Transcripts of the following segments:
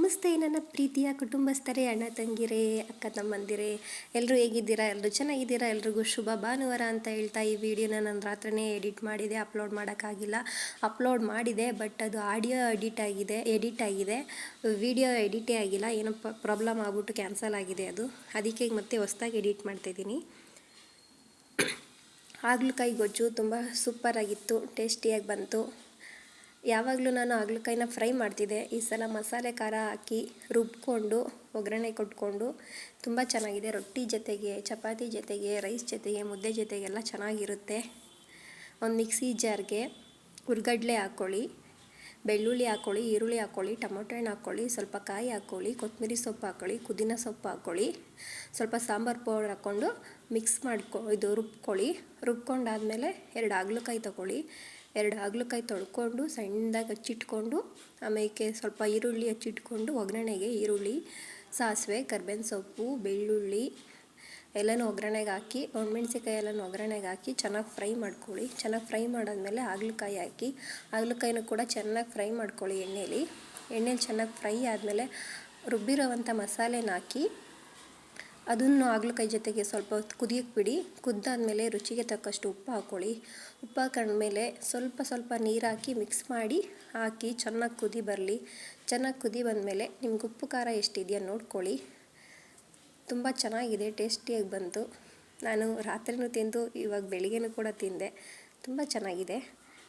ನಮಸ್ತೆ ನನ್ನ ಪ್ರೀತಿಯ ಕುಟುಂಬಸ್ಥರೇ, ಅಣ್ಣ ತಂಗಿರೇ, ಅಕ್ಕ ತಮ್ಮಂದಿರೇ, ಎಲ್ಲರೂ ಹೇಗಿದ್ದೀರಾ? ಎಲ್ಲರೂ ಚೆನ್ನಾಗಿದ್ದೀರಾ? ಎಲ್ರಿಗೂ ಶುಭ ಭಾನುವಾರ ಅಂತ ಹೇಳ್ತಾ ಈ ವಿಡಿಯೋನ ನಾನು ರಾತ್ರಿನೇ ಎಡಿಟ್ ಮಾಡಿದೆ. ಅಪ್ಲೋಡ್ ಮಾಡೋಕ್ಕಾಗಿಲ್ಲ. ಅಪ್ಲೋಡ್ ಮಾಡಿದೆ, ಬಟ್ ಅದು ಆಡಿಯೋ ಎಡಿಟ್ ಆಗಿದೆ, ವಿಡಿಯೋ ಎಡಿಟೇ ಆಗಿಲ್ಲ. ಏನೋ ಪ್ರಾಬ್ಲಮ್ ಆಗ್ಬಿಟ್ಟು ಕ್ಯಾನ್ಸಲ್ ಆಗಿದೆ ಅದು. ಅದಕ್ಕೆ ಮತ್ತೆ ಹೊಸದಾಗಿ ಎಡಿಟ್ ಮಾಡ್ತಾಯಿದ್ದೀನಿ. ಹಾಗಲಕಾಯಿ ಗೊಜ್ಜು ತುಂಬ ಸೂಪರಾಗಿತ್ತು, ಟೇಸ್ಟಿಯಾಗಿ ಬಂತು. ಯಾವಾಗಲೂ ನಾನು ಹಾಗಲಕಾಯಿನ ಫ್ರೈ ಮಾಡ್ತಿದ್ದೆ. ಈ ಸಲ ಮಸಾಲೆ ಖಾರ ಹಾಕಿ ರುಬ್ಕೊಂಡು ಒಗ್ಗರಣೆ ಕೊಟ್ಕೊಂಡು ತುಂಬ ಚೆನ್ನಾಗಿದೆ. ರೊಟ್ಟಿ ಜೊತೆಗೆ, ಚಪಾತಿ ಜೊತೆಗೆ, ರೈಸ್ ಜೊತೆಗೆ, ಮುದ್ದೆ ಜೊತೆಗೆಲ್ಲ ಚೆನ್ನಾಗಿರುತ್ತೆ. ಒಂದು ಮಿಕ್ಸಿ ಜಾರ್ಗೆ ಹುರ್ಗಡ್ಲೆ ಹಾಕ್ಕೊಳ್ಳಿ, ಬೆಳ್ಳುಳ್ಳಿ ಹಾಕ್ಕೊಳ್ಳಿ, ಈರುಳ್ಳಿ ಹಾಕ್ಕೊಳ್ಳಿ, ಟೊಮೊಟೊ ಹಣ್ಣು ಹಾಕ್ಕೊಳ್ಳಿ, ಸ್ವಲ್ಪ ಕಾಯಿ ಹಾಕ್ಕೊಳ್ಳಿ, ಕೊತ್ತಂಬರಿ ಸೊಪ್ಪು ಹಾಕ್ಕೊಳ್ಳಿ, ಪುದೀನ ಸೊಪ್ಪು ಹಾಕ್ಕೊಳ್ಳಿ, ಸ್ವಲ್ಪ ಸಾಂಬಾರು ಪೌಡರ್ ಹಾಕ್ಕೊಂಡು ಮಿಕ್ಸ್ ರುಬ್ಕೊಳ್ಳಿ. ರುಬ್ಕೊಂಡಾದಮೇಲೆ 2 ಹಾಗಲಕಾಯಿ ತೊಗೊಳ್ಳಿ. 2 ಹಾಗಲಕಾಯಿ ತೊಳ್ಕೊಂಡು ಸಣ್ಣದಾಗಿ ಹಚ್ಚಿಟ್ಕೊಂಡು, ಆಮೇಲೆ ಸ್ವಲ್ಪ ಈರುಳ್ಳಿ ಹಚ್ಚಿಟ್ಕೊಂಡು ಒಗ್ಗರಣೆಗೆ ಈರುಳ್ಳಿ, ಸಾಸಿವೆ, ಕರ್ಬೇವಿನ ಸೊಪ್ಪು, ಬೆಳ್ಳುಳ್ಳಿ ಎಲ್ಲನೂ ಒಗ್ಗರಣೆಗೆ ಹಾಕಿ, ಒಣಮೆಣ್ಸಿಕಾಯಿ ಎಲ್ಲನೂ ಒಗ್ಗರಣೆಗೆ ಹಾಕಿ ಚೆನ್ನಾಗಿ ಫ್ರೈ ಮಾಡ್ಕೊಳ್ಳಿ. ಚೆನ್ನಾಗಿ ಫ್ರೈ ಮಾಡಾದ್ಮೇಲೆ ಹಾಗಲಕಾಯಿ ಹಾಕಿ, ಹಾಗಲಕಾಯಿನೂ ಕೂಡ ಚೆನ್ನಾಗಿ ಫ್ರೈ ಮಾಡ್ಕೊಳ್ಳಿ. ಎಣ್ಣೆಲಿ ಚೆನ್ನಾಗಿ ಫ್ರೈ ಆದಮೇಲೆ ರುಬ್ಬಿರೋವಂಥ ಮಸಾಲೆನ ಹಾಕಿ ಅದನ್ನು ಹಾಗಲಕಾಯಿ ಜೊತೆಗೆ ಸ್ವಲ್ಪ ಹೊತ್ತು ಕುದಿಯಕ್ಕೆ ಬಿಡಿ. ಕುದ್ದಾದಮೇಲೆ ರುಚಿಗೆ ತಕ್ಕಷ್ಟು ಉಪ್ಪು ಹಾಕ್ಕೊಳ್ಳಿ. ಉಪ್ಪು ಹಾಕೊಂಡ್ಮೇಲೆ ಸ್ವಲ್ಪ ನೀರು ಹಾಕಿ ಮಿಕ್ಸ್ ಮಾಡಿ ಹಾಕಿ ಚೆನ್ನಾಗಿ ಕುದಿ ಬರಲಿ. ಚೆನ್ನಾಗಿ ಕುದಿ ಬಂದಮೇಲೆ ನಿಮ್ಗೆ ಉಪ್ಪು ಖಾರ ಎಷ್ಟಿದೆಯಾ ನೋಡ್ಕೊಳ್ಳಿ. ತುಂಬ ಚೆನ್ನಾಗಿದೆ, ಟೇಸ್ಟಿಯಾಗಿ ಬಂತು. ನಾನು ರಾತ್ರಿನೂ ತಿಂದು ಇವಾಗ ಬೆಳಿಗ್ಗೆನೂ ಕೂಡ ತಿಂದೆ. ತುಂಬ ಚೆನ್ನಾಗಿದೆ.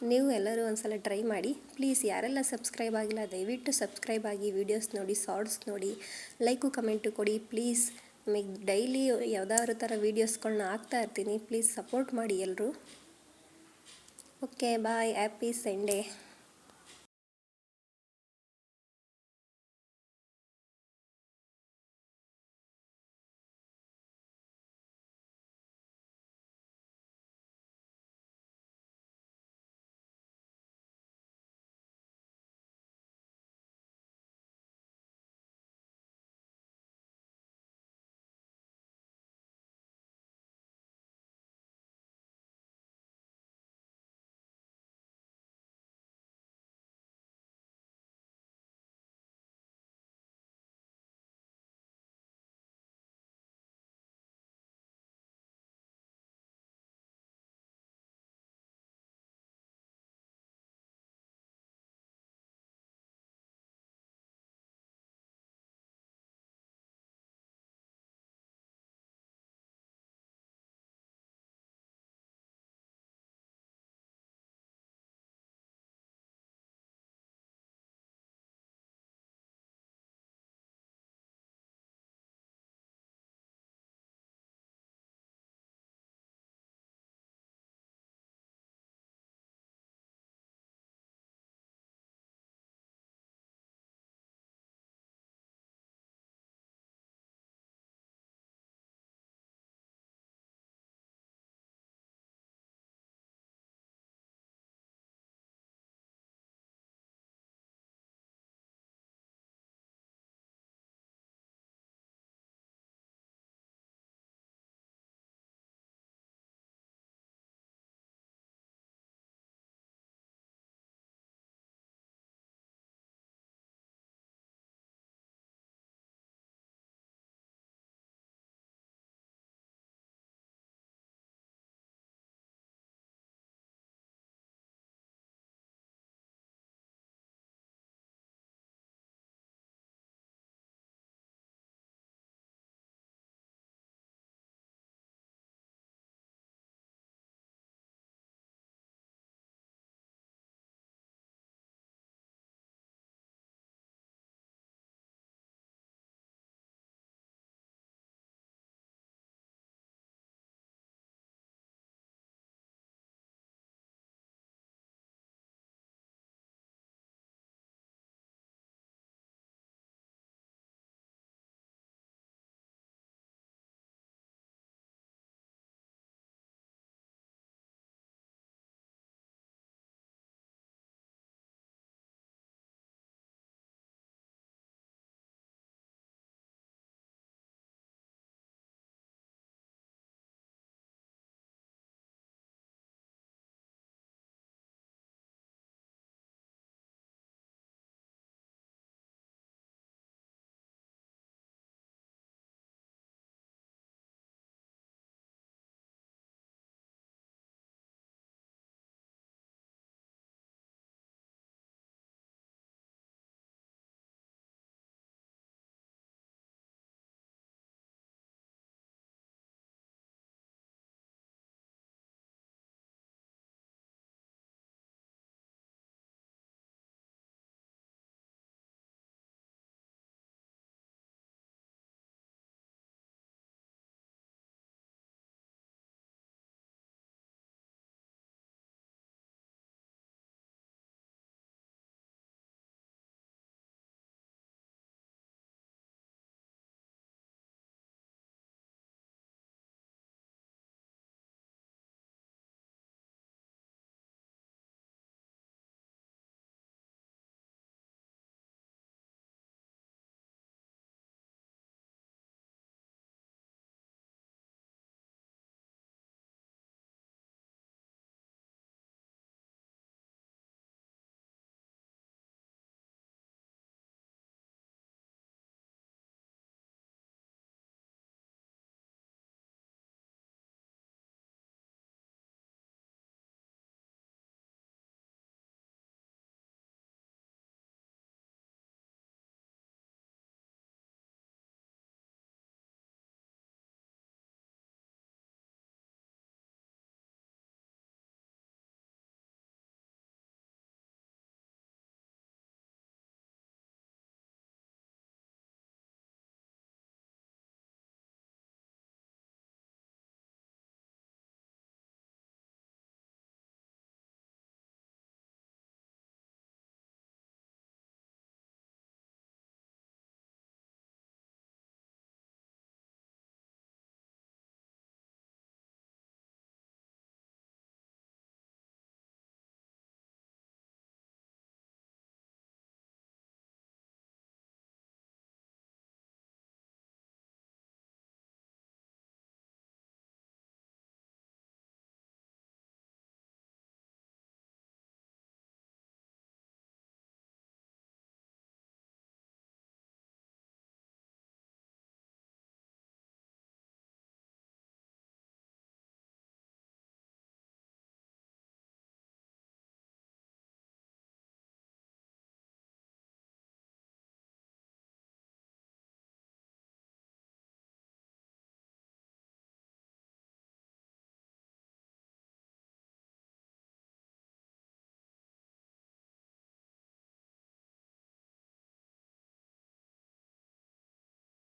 ನೀವು ಎಲ್ಲರೂ ಒಂದ್ಸಲ ಟ್ರೈ ಮಾಡಿ ಪ್ಲೀಸ್. ಯಾರೆಲ್ಲ ಸಬ್ಸ್ಕ್ರೈಬ್ ಆಗಿಲ್ಲ ದಯವಿಟ್ಟು ಸಬ್ಸ್ಕ್ರೈಬ್ ಆಗಿ, ವೀಡಿಯೋಸ್ ನೋಡಿ, ಶಾರ್ಟ್ಸ್ ನೋಡಿ, ಲೈಕು ಕಮೆಂಟು ಕೊಡಿ ಪ್ಲೀಸ್. ನಿಮಗೆ ಡೈಲಿ ಯಾವುದಾದ್ರು ಥರ ವೀಡಿಯೋಸ್ಗಳನ್ನ ಹಾಕ್ತಾ ಇರ್ತೀನಿ. ಪ್ಲೀಸ್ ಸಪೋರ್ಟ್ ಮಾಡಿ ಎಲ್ಲರೂ. Okay bye, happy Sunday.